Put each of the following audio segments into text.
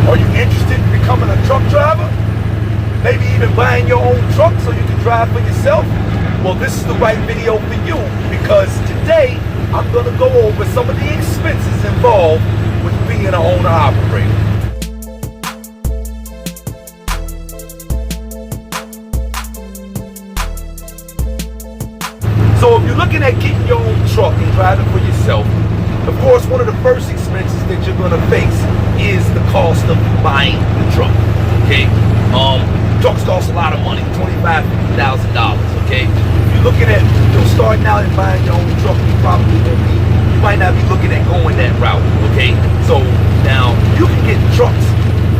Are you interested in becoming a truck driver? Maybe even buying your own truck so you can drive for yourself? Well, this is the right video for you, because today I'm going to go over some of the expenses involved with being an owner-operator. So if you're looking at getting your own truck and driving for yourself, of course, one of the first expenses that you're going to face is the cost of buying the truck. Okay, trucks cost a lot of money, $25,000, okay? If you're looking at, starting out and buying your own truck, you might not be looking at going that route, okay? So now you can get trucks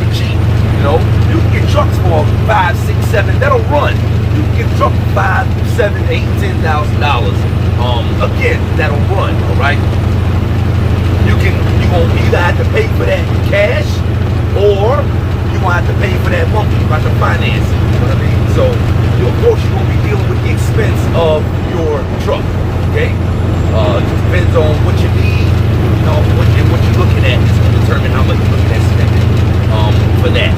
for cheap, you can get trucks for $5, $6, $7, that'll run. You can get a truck for $5, $7, $8, $10,000. Again, that'll run, all right? You're gonna either have to pay for that in cash, or you're gonna have to pay for that monthly. You're gonna have to finance it. You know what I mean? So, of course, you're gonna be dealing with the expense of your truck. Okay? It depends on what you need, what you're looking at is gonna determine how much you're looking at spending for that.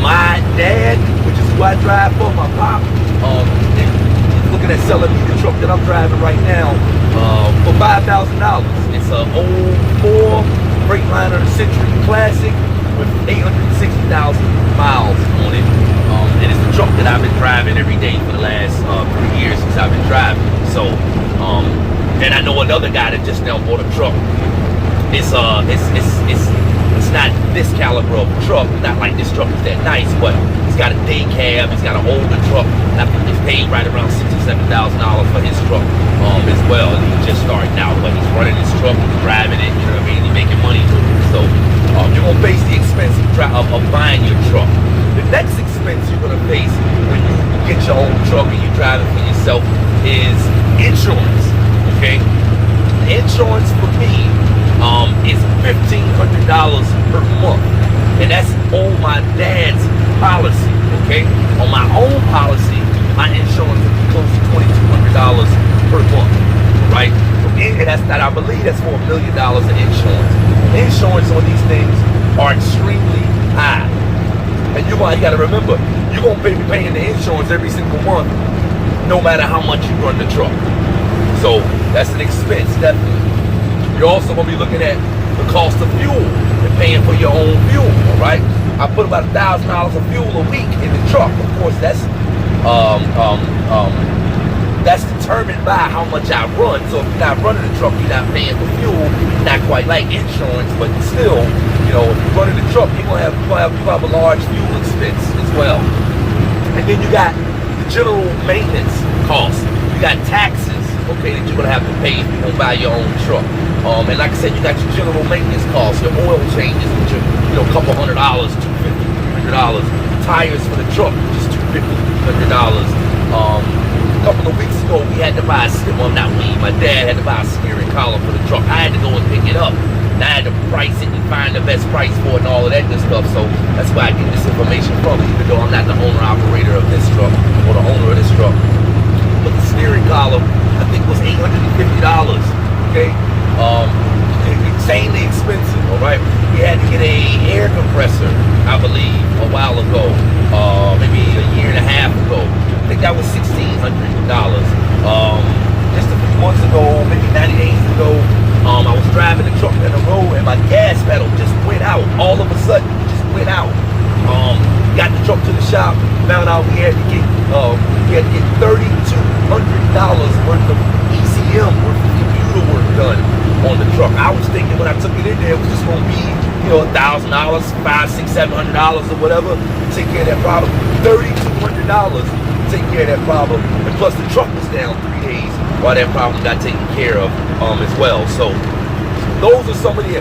My dad, which is who I drive for, my pop, is looking at selling me the truck that I'm driving right now for $5,000. It's an 04 Freightliner Century Classic with 860,000 miles on it. And it's the truck that I've been driving every day for the last 3 years since I've been driving. So, and I know another guy that just now bought a truck. It's not this caliber of a truck, not like this truck is that nice, but he's got a day cab, he's got an older truck. I think he's paid right around $67,000 for his truck as well. And he's just starting out, but he's running his truck, he's driving it, you know what I mean? He's making money with it. So you're gonna face the expense of buying your truck. The next expense you're gonna face when you get your own truck and you're driving for yourself is insurance. Okay? Insurance for me is $1,500 per month, and that's on my dad's policy. Okay, on my own policy, my insurance would be close to $2,200 per month, right? And I believe that's for $1 million in insurance. Insurance on these things are extremely high, and you got to remember, you're gonna be paying the insurance every single month, no matter how much you run the truck. So that's an expense, definitely. You're also going to be looking at the cost of fuel and paying for your own fuel, all right? I put about $1,000 of fuel a week in the truck. Of course, that's determined by how much I run. So if you're not running the truck, you're not paying for fuel. Not quite like insurance, but still, if you're running the truck, you're going to have a large fuel expense as well. And then you got the general maintenance costs. You got taxes, okay, that you're going to have to pay if you don't buy your own truck. And like I said, you got your general maintenance costs, your oil changes, which are, a couple $100, $250, $300. Tires for the truck, which is $250, $300. A couple of weeks ago, we had to buy my dad had to buy a steering column for the truck. I had to go and pick it up. And I had to price it and find the best price for it and all of that good stuff. So that's why I get this information from, even though I'm not the owner-operator of this truck or the owner of this truck. But the steering column, I think, was $850, okay? Insanely expensive, all right? We had to get a air compressor, I believe, a while ago, maybe a year and a half ago. I think that was $1,600. Just a few months ago, maybe 90 days ago, I was driving the truck down the road and my gas pedal just went out. All of a sudden, it just went out. Got the truck to the shop, found out we had to get $3,200 worth of ECM, worth of computer work done on the truck. I was thinking when I took it in there, it was just gonna be, $1,000, $500, $600, $700 or whatever to take care of that problem. $3,200 to take care of that problem, and plus the truck was down 3 days while that problem got taken care of as well. So those are some of the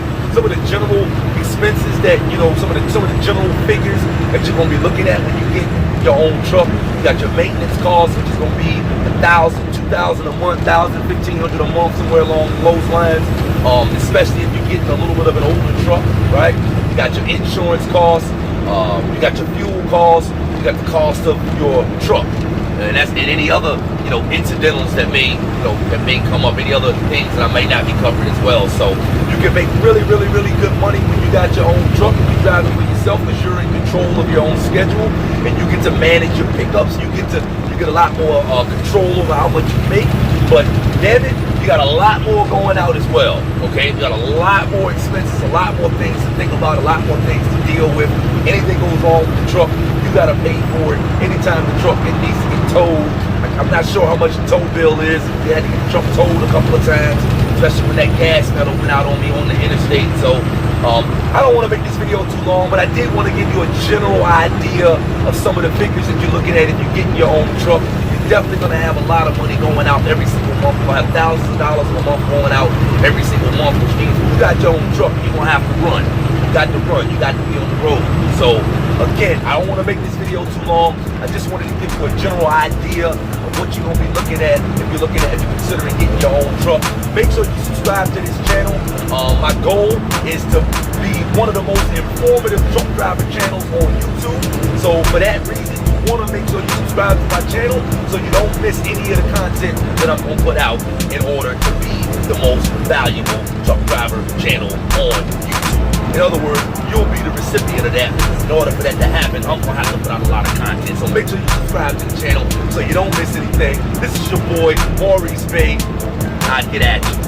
general expenses that some of the general figures that you're gonna be looking at when you get your own truck. You got your maintenance costs, which is gonna be $1,000, $2,000 a month, $1,000, $1,500 a month, somewhere along those lines. Especially if you're getting a little bit of an older truck, right? You got your insurance costs, you got your fuel costs, you got the cost of your truck, and any other incidentals that may come up, any other things that I may not be covering as well. So you can make really, really, really good money when you got your own truck and you're driving for yourself because you're in control of your own schedule and you get to manage your pickups. You get a lot more control over how much you make. But damn it, you got a lot more going out as well. Okay, you got a lot more expenses, a lot more things to think about, a lot more things to deal with. Anything goes wrong with the truck, you got to pay for it. Anytime the truck needs to get towed, I'm not sure how much the tow bill is. You had to get the truck towed a couple of times, especially when that gas pedal went out on me on the interstate. So I don't want to make this video too long, but I did want to give you a general idea of some of the figures that you're looking at if you're getting your own truck. You're definitely going to have a lot of money going out every single month. You'll have thousands of dollars a month going out every single month, which means when you got your own truck, you're going to have to run. You got to run. You got to be on the road. So again, I don't want to make this video too long. I just wanted to give you a general idea of what you're going to be looking at if you're considering getting your own truck. Make sure you subscribe to this channel. My goal is to be one of the most informative truck driver channels on YouTube. So for that reason, you want to make sure you subscribe to my channel so you don't miss any of the content that I'm going to put out in order to be the most valuable truck driver channel on YouTube. In other words, you'll be the recipient of that. In order for that to happen, I'm going to have to put out a lot of content. So make sure you subscribe to the channel so you don't miss anything. This is your boy, Maurice Bay. I'll get at you.